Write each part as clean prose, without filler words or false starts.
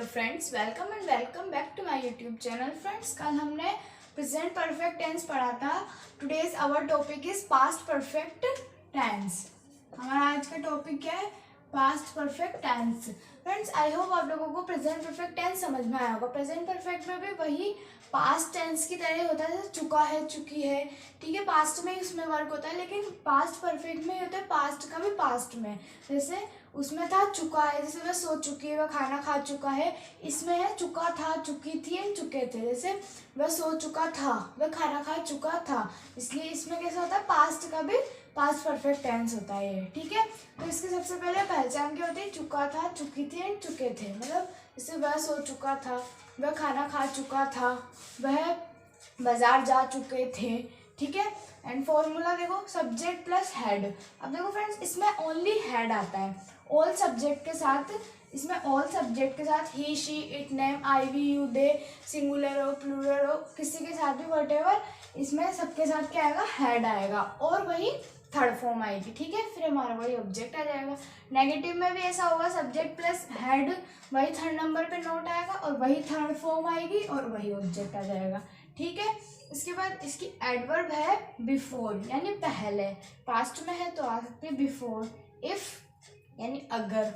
Friends, welcome and welcome back to my YouTube channel. Friends, कल हमने present perfect tense पढ़ा था। Today's our topic is past perfect tense. हमारा आज का टॉपिक क्या है? Past perfect tense. Friends, I hope आप लोगों को प्रेजेंट परफेक्ट टेंस समझ में आया होगा। प्रेजेंट परफेक्ट में भी वही पास्ट टेंस की तरह होता है, जैसे चुका है, चुकी है, ठीक है, पास्ट में उसमें वर्क होता है। लेकिन पास्ट परफेक्ट में होता है पास्ट का भी पास्ट में। जैसे उसमें था चुका है, जैसे वह सो चुकी है, वह खाना खा चुका है। इसमें है चुका था, चुकी थी एंड चुके थे। जैसे वह सो चुका था, वह खाना खा चुका था, इसलिए इसमें कैसा होता है? पास्ट का भी पास्ट परफेक्ट टेंस होता है ये, ठीक है। तो इसकी सबसे पहले पहचान क्या होती है? चुका था, चुकी थी एंड चुके थे। मतलब जैसे वह सो चुका था, वह खाना खा चुका था, वह बाजार जा चुके थे, ठीक है। एंड फॉर्मूला देखो, सब्जेक्ट प्लस हेड। अब देखो फ्रेंड्स, इसमें ओनली हेड आता है। ऑल सब्जेक्ट के साथ, इसमें ऑल सब्जेक्ट के साथ he, she, it, name, I, we, you, they, singular हो, प्लूरल हो, किसी के साथ भी व्हाटएवर, इसमें सबके साथ क्या आएगा? हेड आएगा और वही थर्ड फॉर्म आएगी, ठीक है। फिर हमारा वही ऑब्जेक्ट आ जाएगा। नेगेटिव में भी ऐसा होगा, सब्जेक्ट प्लस हेड, वही थर्ड नंबर पे नोट आएगा और वही थर्ड फॉर्म आएगी और वही ऑब्जेक्ट आ जाएगा, ठीक है। इसके बाद इसकी एडवर्ब है बिफोर, यानी पहले। पास्ट में है तो आ सकती है बिफोर। इफ यानी अगर,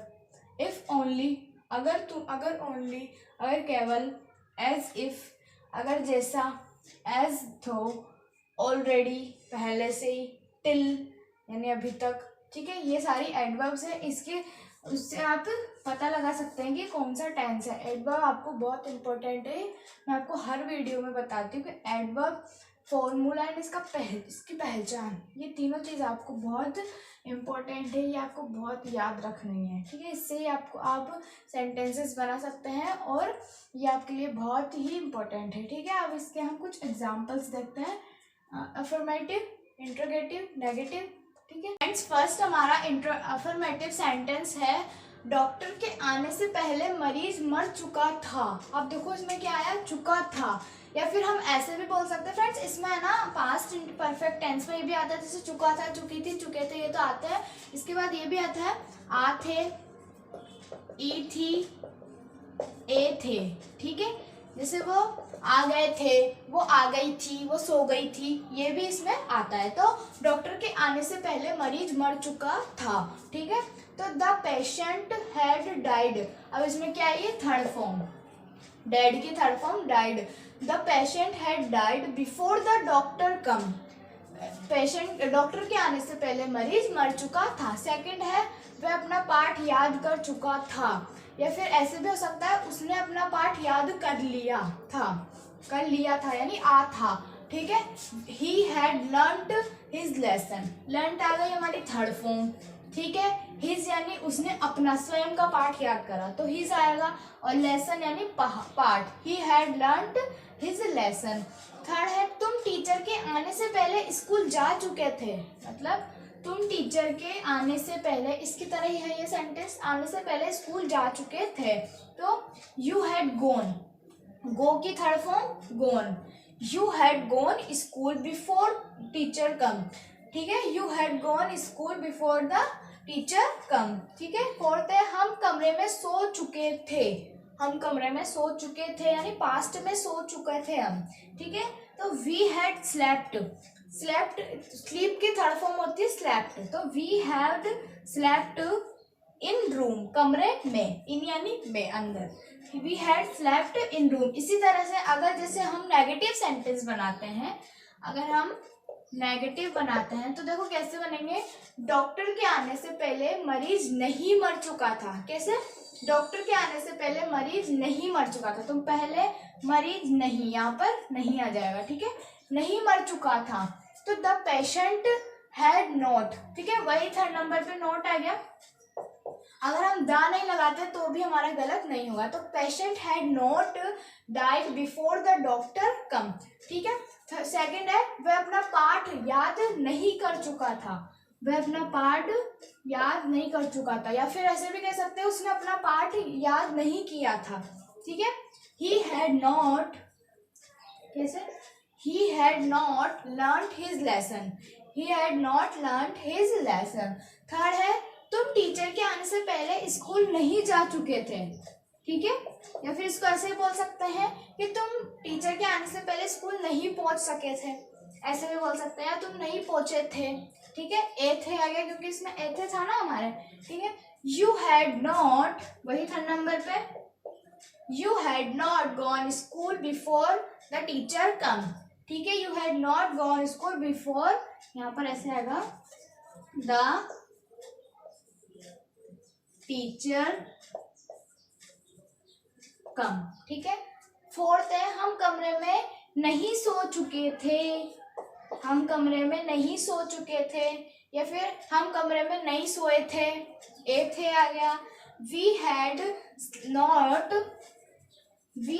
इफ ओनली अगर, तुम, अगर ओनली, अगर केवल, एज इफ अगर जैसा, एज दो, ऑलरेडी पहले से ही, टिल यानी अभी तक, ठीक है। ये सारी एडवर्ब्स है। इसके उससे आप पता लगा सकते हैं कि कौन सा टेंस है। एडवर्ब आपको बहुत इंपॉर्टेंट है, मैं आपको हर वीडियो में बताती हूँ कि एडवर्ब, फॉर्मूला एंड इसकी पहचान, ये तीनों चीज़ आपको बहुत इम्पोर्टेंट है। ये आपको बहुत याद रखनी है, ठीक है। इससे ही आपको आप सेंटेंसेस बना सकते हैं और ये आपके लिए बहुत ही इम्पोर्टेंट है, ठीक है। अब इसके हम कुछ एग्जाम्पल्स देखते हैं। अफर्मेटिव, इंट्रोगेटिव, नेगेटिव, ठीक है। फ्रेंड्स, फर्स्ट हमारा अफर्मेटिव सेंटेंस है, डॉक्टर के आने से पहले मरीज मर चुका था। अब देखो इसमें क्या आया? चुका था। या फिर हम ऐसे भी बोल सकते हैं फ्रेंड्स, इसमें है ना पास्ट परफेक्ट टेंस में ये भी आता है, जैसे चुका था, चुकी थी, चुके थे, ये तो आते हैं। इसके बाद ये भी आता है, आ थे, ई थी, ए थे, ठीक है। जैसे वो आ गए थे, वो आ गई थी, वो सो गई थी, ये भी इसमें आता है। तो डॉक्टर के आने से पहले मरीज मर चुका था, ठीक है। तो द पेशेंट हैड डाइड, अब इसमें क्या है? ये थर्ड फॉर्म, डेड की third form died. The patient had died before the doctor come, patient, doctor के आने से पहले मरीज मर चुका था। सेकंड है, वह अपना पाठ याद कर चुका था। या फिर ऐसे भी हो सकता है, उसने अपना पाठ याद कर लिया था, कर लिया था यानी आ था, ठीक है। He had learned his lesson, learned आ गई हमारी थर्ड फॉर्म, ठीक है। हिज यानी उसने अपना स्वयं का पाठ याद करा तो हिज आएगा, और लेसन यानी पाठ, ही had learned his lesson. Third है, तुम टीचर के आने से पहले स्कूल जा चुके थे। मतलब तुम टीचर के आने से पहले, इसकी तरह ही है ये सेंटेंस, आने से पहले स्कूल जा चुके थे। तो यू हैड गोन, गो की third form gone, you had gone school before teacher come, ठीक है। You had gone school before the teacher come, ठीक है। फोर्थ है, हम कमरे में सो चुके थे, हम कमरे में सो चुके थे यानी पास्ट में सो चुके थे हम, ठीक है। तो we had slept, slept, sleep की थर्ड फॉर्म होती है स्लेप्ट, तो we had slept in room, कमरे में, इन यानी में, अंदर, we had slept in room. इसी तरह से अगर जैसे हम नेगेटिव सेंटेंस बनाते हैं, अगर हम नेगेटिव बनाते हैं तो देखो कैसे बनेंगे। डॉक्टर के आने से पहले मरीज नहीं मर चुका था। कैसे? डॉक्टर के आने से पहले मरीज नहीं मर चुका था, तो पहले मरीज नहीं, यहाँ पर नहीं आ जाएगा, ठीक है, नहीं मर चुका था। तो द पेशेंट हैड नॉट, ठीक है, वही थर्ड नंबर पे नोट आ गया। अगर हम द नहीं लगाते तो भी हमारा गलत नहीं होगा। तो patient had not died before the doctor come, ठीक है। सेकंड है, वह अपना पाठ याद नहीं कर चुका था, वह अपना पाठ याद नहीं कर चुका था। या फिर ऐसे भी कह सकते हैं, उसने अपना पाठ याद नहीं किया था, ठीक है। ही हैड नॉट, कैसे? He had not learned his lesson, he had not learned his lesson. Third है, तुम टीचर के आने से पहले स्कूल नहीं जा चुके थे, ठीक है। इसको ऐसे ही बोल सकते हैं कि तुम टीचर के आने से पहले स्कूल नहीं पहुंच सके थे, ऐसे भी बोल सकते हैं, तुम नहीं पहुंचे थे। ठीक है, ए थे आ गया क्योंकि इसमें ए थे था ना हमारे। ठीक है, यू हैड नॉट, वही 3rd नंबर पे, you had not gone school before the teacher come. ठीक है, you had not gone school before, यहाँ पर ऐसे आएगा द टीचर कम। ठीक है, 4th है, हम कमरे में नहीं सो चुके थे, हम कमरे में नहीं सो चुके थे, या फिर हम कमरे में नहीं सोए थे, ए थे आ गया। We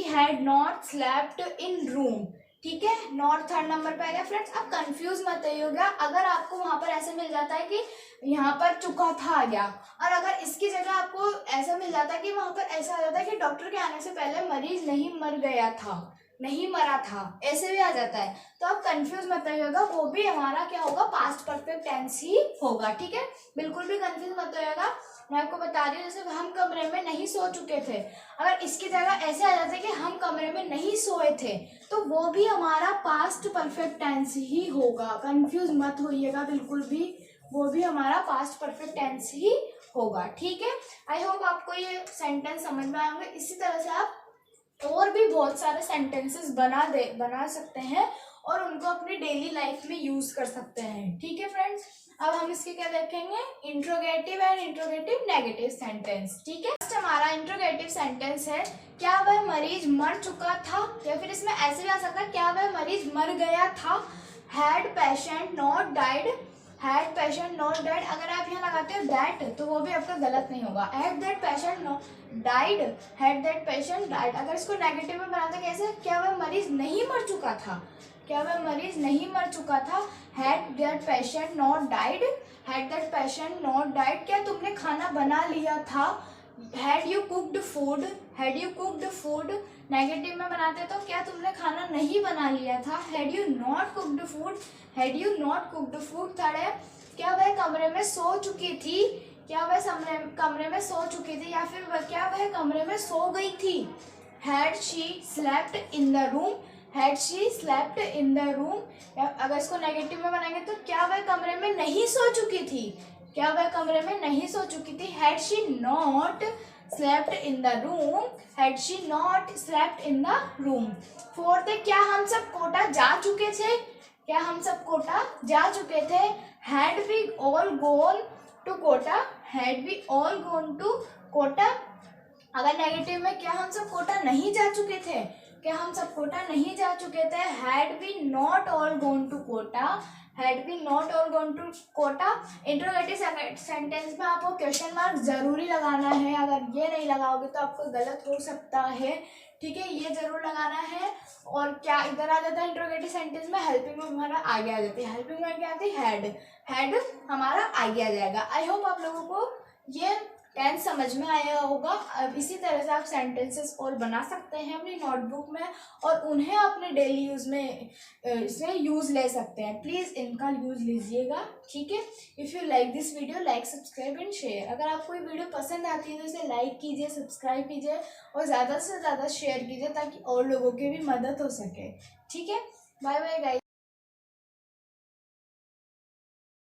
had not slept in room. ठीक है, नॉट 3rd नंबर पे आ गया। फ्रेंड्स, आप कंफ्यूज मत होइएगा, अगर आपको वहां पर ऐसे मिल जाता है कि यहाँ पर चुका था आ गया, और अगर इसकी जगह आपको ऐसा मिल जाता है कि वहां पर ऐसा आ जाता है कि डॉक्टर के आने से पहले मरीज नहीं मर गया था, नहीं मरा था, ऐसे भी आ जाता है, तो आप कंफ्यूज मत होइएगा, वो भी हमारा क्या होगा, पास्ट परफेक्ट टेंस ही होगा। ठीक है, बिल्कुल भी कंफ्यूज मत होइएगा, मैं आपको बता रही हूँ। जैसे हम कमरे में नहीं सो चुके थे, अगर इसकी जगह ऐसे आ जाता है कि हम कमरे में नहीं सोए थे, तो वो भी हमारा पास्ट परफेक्ट टेंस ही होगा। कंफ्यूज मत होइएगा बिल्कुल भी, वो भी हमारा पास्ट परफेक्ट टेंस ही होगा। ठीक है, आई होप आपको ये सेंटेंस समझ में आएंगे। इसी तरह से आप और भी बहुत सारे सेंटेंसेस बना सकते हैं और उनको अपनी डेली लाइफ में यूज कर सकते हैं। ठीक है फ्रेंड्स, अब हम इसके क्या देखेंगे, interrogative and interrogative negative sentence. ठीक है, फर्स्ट हमारा इंट्रोगेटिव सेंटेंस है, क्या वह मरीज मर चुका था, या फिर इसमें ऐसे भी आ सकता है, क्या वह मरीज मर गया था। Had patient not died, had patient not died, अगर आप यहाँ लगाते हो दैट तो वो भी आपका गलत नहीं होगा। Had that patient not died, had that patient died. अगर इसको नेगेटिव में बनाते कैसे, क्या वह मरीज नहीं मर चुका था, क्या वह मरीज नहीं मर चुका था। Had that patient not died, had that patient not died, क्या तुमने खाना बना लिया था। Had you cooked food, had you cooked food, negative में बनाते तो क्या तुमने खाना नहीं बना लिया था। Had you not cooked food, had you not cooked food. Third है, क्या वह कमरे में सो चुकी थी, क्या वह कमरे में सो चुकी थी, या फिर क्या वह कमरे में सो गई थी। Had she slept in the room, had she slept in the room. अगर इसको नेगेटिव में बनाएंगे तो क्या वह कमरे में नहीं सो चुकी थी, क्या वह कमरे में नहीं सो चुकी थी। Had she not slept in the room, had she not slept in the room. Fourth है, क्या हम सब कोटा जा चुके थे, क्या हम सब कोटा जा चुके थे। Had we all gone to Kota, had we all gone to Kota. अगर नेगेटिव में, क्या हम सब कोटा नहीं जा चुके थे, क्या हम सब कोटा नहीं जा चुके थे। Had we not all gone to Kota, had we not all gone to Kota. Interrogative sentence में आपको क्वेश्चन मार्क जरूरी लगाना है, अगर ये नहीं लगाओगे तो आपको गलत हो सकता है। ठीक है, ये जरूर लगाना है। और क्या इधर आ जाता है इंट्रोगेटिव सेंटेंस में, हेल्पिंग में हमारा आगे आ जाती है, हेल्पिंग में क्या आती है, हैड, हैड हमारा आगे आ जाएगा। आई होप आप लोगों को ये टेंस समझ में आया होगा। अब इसी तरह से आप सेंटेंसेस और बना सकते हैं अपनी नोटबुक में, और उन्हें अपने डेली यूज में इसमें यूज ले सकते हैं। प्लीज़ इनका यूज लीजिएगा। ठीक है, if you like this video, like, subscribe and share. अगर आपको ये वीडियो पसंद आती है तो इसे लाइक कीजिए, सब्सक्राइब कीजिए और ज़्यादा से ज़्यादा शेयर कीजिए ताकि और लोगों की भी मदद हो सके। ठीक है, बाय बाय गाइस।